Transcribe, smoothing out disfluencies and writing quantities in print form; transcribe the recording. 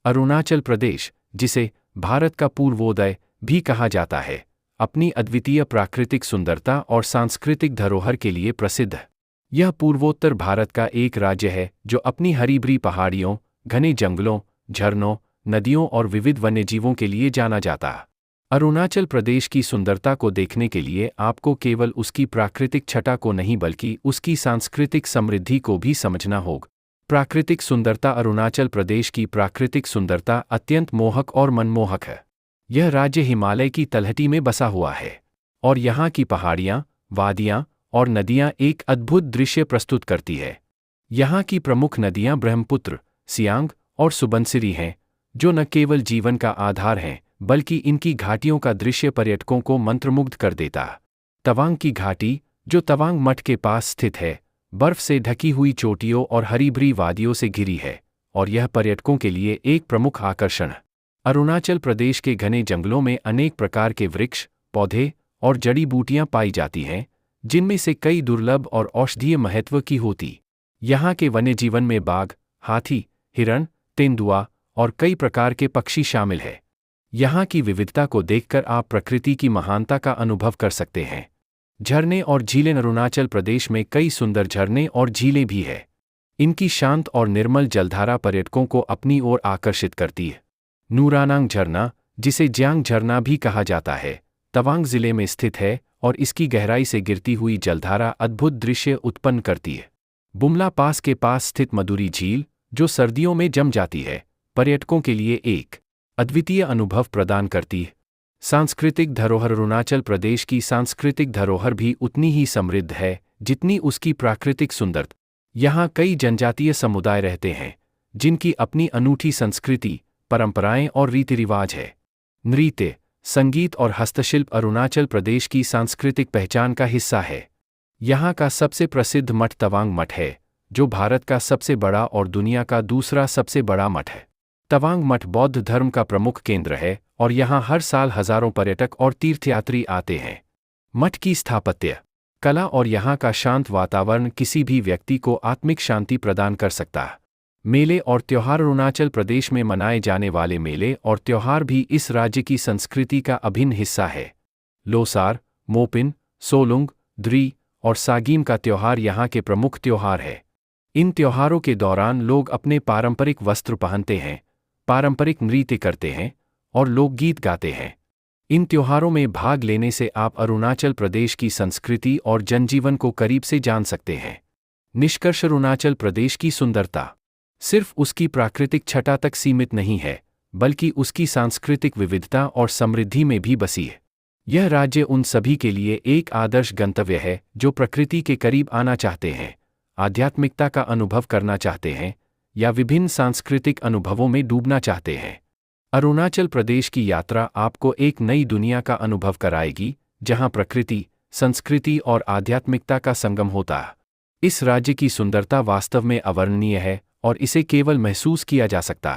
अरुणाचल प्रदेश, जिसे भारत का पूर्वोदय भी कहा जाता है, अपनी अद्वितीय प्राकृतिक सुंदरता और सांस्कृतिक धरोहर के लिए प्रसिद्ध है। यह पूर्वोत्तर भारत का एक राज्य है जो अपनी हरी भरी पहाड़ियों, घने जंगलों, झरनों, नदियों और विविध वन्यजीवों के लिए जाना जाता है। अरुणाचल प्रदेश की सुंदरता को देखने के लिए आपको केवल उसकी प्राकृतिक छटा को नहीं बल्कि उसकी सांस्कृतिक समृद्धि को भी समझना होगा। प्राकृतिक सुंदरता। अरुणाचल प्रदेश की प्राकृतिक सुंदरता अत्यंत मोहक और मनमोहक है। यह राज्य हिमालय की तलहटी में बसा हुआ है और यहाँ की पहाड़ियाँ, वादियाँ और नदियाँ एक अद्भुत दृश्य प्रस्तुत करती है। यहाँ की प्रमुख नदियाँ ब्रह्मपुत्र, सियांग और सुबनसिरी हैं, जो न केवल जीवन का आधार हैं बल्कि इनकी घाटियों का दृश्य पर्यटकों को मंत्रमुग्ध कर देता है। तवांग की घाटी, जो तवांग मठ के पास स्थित है, बर्फ से ढकी हुई चोटियों और हरी भरी वादियों से घिरी है और यह पर्यटकों के लिए एक प्रमुख आकर्षण है। अरुणाचल प्रदेश के घने जंगलों में अनेक प्रकार के वृक्ष, पौधे और जड़ी बूटियां पाई जाती हैं, जिनमें से कई दुर्लभ और औषधीय महत्व की होती। यहाँ के वन्यजीवन में बाघ, हाथी, हिरण, तेंदुआ और कई प्रकार के पक्षी शामिल हैं। यहाँ की विविधता को देखकर आप प्रकृति की महानता का अनुभव कर सकते हैं। झरने और झीलें। अरुणाचल प्रदेश में कई सुंदर झरने और झीलें भी हैं। इनकी शांत और निर्मल जलधारा पर्यटकों को अपनी ओर आकर्षित करती है। नूरानांग झरना, जिसे जियांग झरना भी कहा जाता है, तवांग जिले में स्थित है और इसकी गहराई से गिरती हुई जलधारा अद्भुत दृश्य उत्पन्न करती है। बुमला पास के पास स्थित मधुरी झील, जो सर्दियों में जम जाती है, पर्यटकों के लिए एक अद्वितीय अनुभव प्रदान करती है। सांस्कृतिक धरोहर। अरुणाचल प्रदेश की सांस्कृतिक धरोहर भी उतनी ही समृद्ध है जितनी उसकी प्राकृतिक सुंदरता। यहाँ कई जनजातीय समुदाय रहते हैं, जिनकी अपनी अनूठी संस्कृति, परंपराएं और रीति रिवाज है। नृत्य, संगीत और हस्तशिल्प अरुणाचल प्रदेश की सांस्कृतिक पहचान का हिस्सा है। यहाँ का सबसे प्रसिद्ध मठ तवांग मठ है, जो भारत का सबसे बड़ा और दुनिया का दूसरा सबसे बड़ा मठ है। तवांग मठ बौद्ध धर्म का प्रमुख केंद्र है और यहाँ हर साल हजारों पर्यटक और तीर्थयात्री आते हैं। मठ की स्थापत्य कला और यहाँ का शांत वातावरण किसी भी व्यक्ति को आत्मिक शांति प्रदान कर सकता है। मेले और त्योहार। अरुणाचल प्रदेश में मनाए जाने वाले मेले और त्योहार भी इस राज्य की संस्कृति का अभिन्न हिस्सा है। लोसार, मोपिन, सोलुंग, द्री और सागीम का त्योहार यहाँ के प्रमुख त्योहार है। इन त्योहारों के दौरान लोग अपने पारंपरिक वस्त्र पहनते हैं, पारंपरिक नृत्य करते हैं और लोकगीत गाते हैं। इन त्योहारों में भाग लेने से आप अरुणाचल प्रदेश की संस्कृति और जनजीवन को करीब से जान सकते हैं। निष्कर्ष। अरुणाचल प्रदेश की सुंदरता सिर्फ उसकी प्राकृतिक छटा तक सीमित नहीं है, बल्कि उसकी सांस्कृतिक विविधता और समृद्धि में भी बसी है। यह राज्य उन सभी के लिए एक आदर्श गंतव्य है जो प्रकृति के करीब आना चाहते हैं, आध्यात्मिकता का अनुभव करना चाहते हैं या विभिन्न सांस्कृतिक अनुभवों में डूबना चाहते हैं। अरुणाचल प्रदेश की यात्रा आपको एक नई दुनिया का अनुभव कराएगी, जहां प्रकृति, संस्कृति और आध्यात्मिकता का संगम होता है। इस राज्य की सुंदरता वास्तव में अवर्णनीय है और इसे केवल महसूस किया जा सकता है।